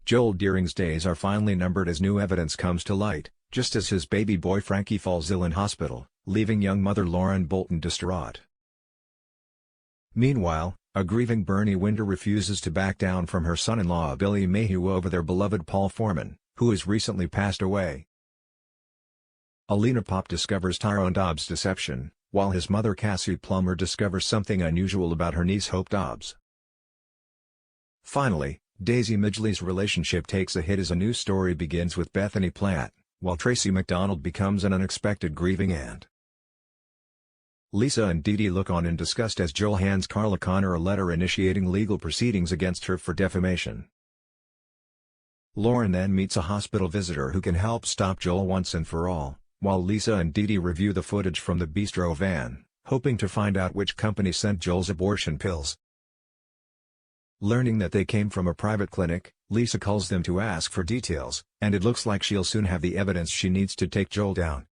Joel Deering's days are finally numbered as new evidence comes to light, just as his baby boy Frankie falls ill in hospital, leaving young mother Lauren Bolton distraught. Meanwhile, a grieving Bernie Winder refuses to back down from her son-in-law Billy Mayhew over their beloved Paul Foreman, who has recently passed away. Alina Pop discovers Tyrone Dobbs' deception, while his mother Cassie Plummer discovers something unusual about her niece Hope Dobbs. Finally, Daisy Midgley's relationship takes a hit as a new story begins with Bethany Platt, while Tracy McDonald becomes an unexpected grieving aunt. Lisa and Dee Dee look on in disgust as Joel hands Carla Connor a letter initiating legal proceedings against her for defamation. Lauren then meets a hospital visitor who can help stop Joel once and for all, while Lisa and Dee Dee review the footage from the bistro van, hoping to find out which company sent Joel's abortion pills. Learning that they came from a private clinic, Lisa calls them to ask for details, and it looks like she'll soon have the evidence she needs to take Joel down.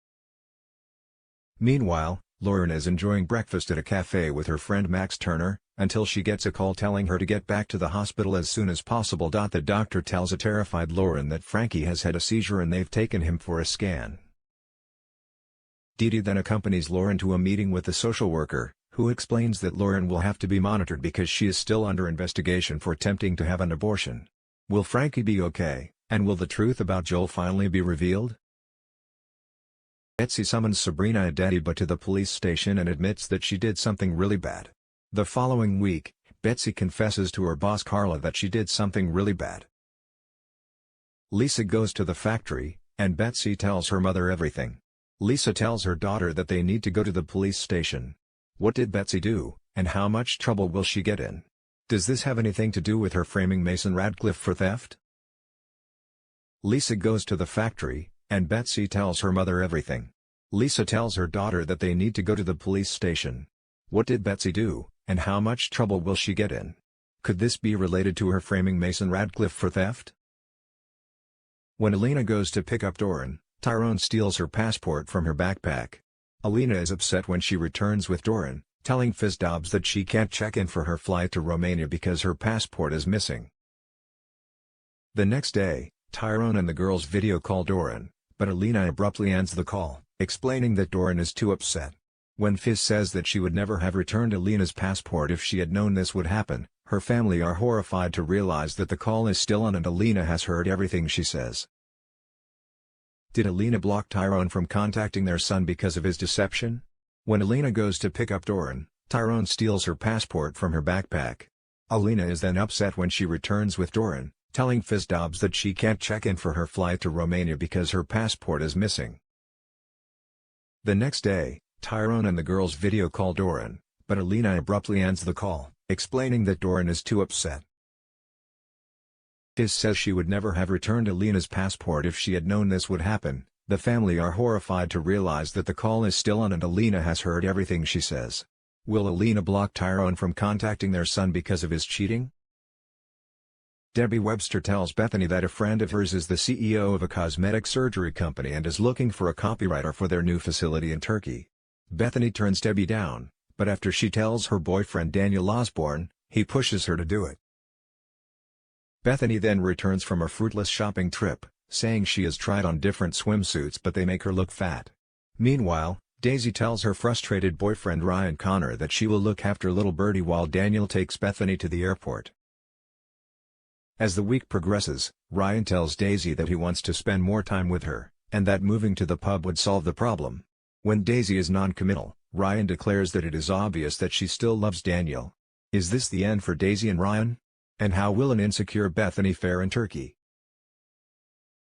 Meanwhile, Lauren is enjoying breakfast at a cafe with her friend Max Turner, until she gets a call telling her to get back to the hospital as soon as possible. The doctor tells a terrified Lauren that Frankie has had a seizure and they've taken him for a scan. Dee Dee then accompanies Lauren to a meeting with the social worker, who explains that Lauren will have to be monitored because she is still under investigation for attempting to have an abortion. Will Frankie be okay, and will the truth about Joel finally be revealed? Betsy summons Sabrina Adediba to the police station and admits that she did something really bad. The following week, Betsy confesses to her boss Carla that she did something really bad. Lisa goes to the factory, and Betsy tells her mother everything. Lisa tells her daughter that they need to go to the police station. What did Betsy do, and how much trouble will she get in? Does this have anything to do with her framing Mason Radcliffe for theft? Lisa goes to the factory, and Betsy tells her mother everything. Lisa tells her daughter that they need to go to the police station. What did Betsy do, and how much trouble will she get in? Could this be related to her framing Mason Radcliffe for theft? When Alina goes to pick up Doran, Tyrone steals her passport from her backpack. Alina is upset when she returns with Doran, telling Fizz Dobbs that she can't check in for her flight to Romania because her passport is missing. The next day, Tyrone and the girls video call Doran, but Alina abruptly ends the call, explaining that Doran is too upset. When Fizz says that she would never have returned Alina's passport if she had known this would happen, her family are horrified to realize that the call is still on and Alina has heard everything she says. Did Alina block Tyrone from contacting their son because of his deception? When Alina goes to pick up Doran, Tyrone steals her passport from her backpack. Alina is then upset when she returns with Doran, telling Fizz Dobbs that she can't check in for her flight to Romania because her passport is missing. The next day, Tyrone and the girls video call Doran, but Alina abruptly ends the call, explaining that Doran is too upset. Fizz says she would never have returned Alina's passport if she had known this would happen. The family are horrified to realize that the call is still on and Alina has heard everything she says. Will Alina block Tyrone from contacting their son because of his cheating? Debbie Webster tells Bethany that a friend of hers is the CEO of a cosmetic surgery company and is looking for a copywriter for their new facility in Turkey. Bethany turns Debbie down, but after she tells her boyfriend Daniel Osborne, he pushes her to do it. Bethany then returns from a fruitless shopping trip, saying she has tried on different swimsuits but they make her look fat. Meanwhile, Daisy tells her frustrated boyfriend Ryan Connor that she will look after little Birdie while Daniel takes Bethany to the airport. As the week progresses, Ryan tells Daisy that he wants to spend more time with her, and that moving to the pub would solve the problem. When Daisy is non-committal, Ryan declares that it is obvious that she still loves Daniel. Is this the end for Daisy and Ryan? And how will an insecure Bethany fare in Turkey?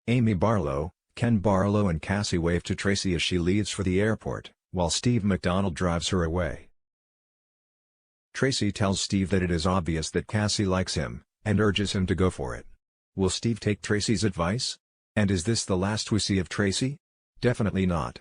Amy Barlow, Ken Barlow and Cassie wave to Tracy as she leaves for the airport, while Steve McDonald drives her away. Tracy tells Steve that it is obvious that Cassie likes him, and urges him to go for it. Will Steve take Tracy's advice? And is this the last we see of Tracy? Definitely not.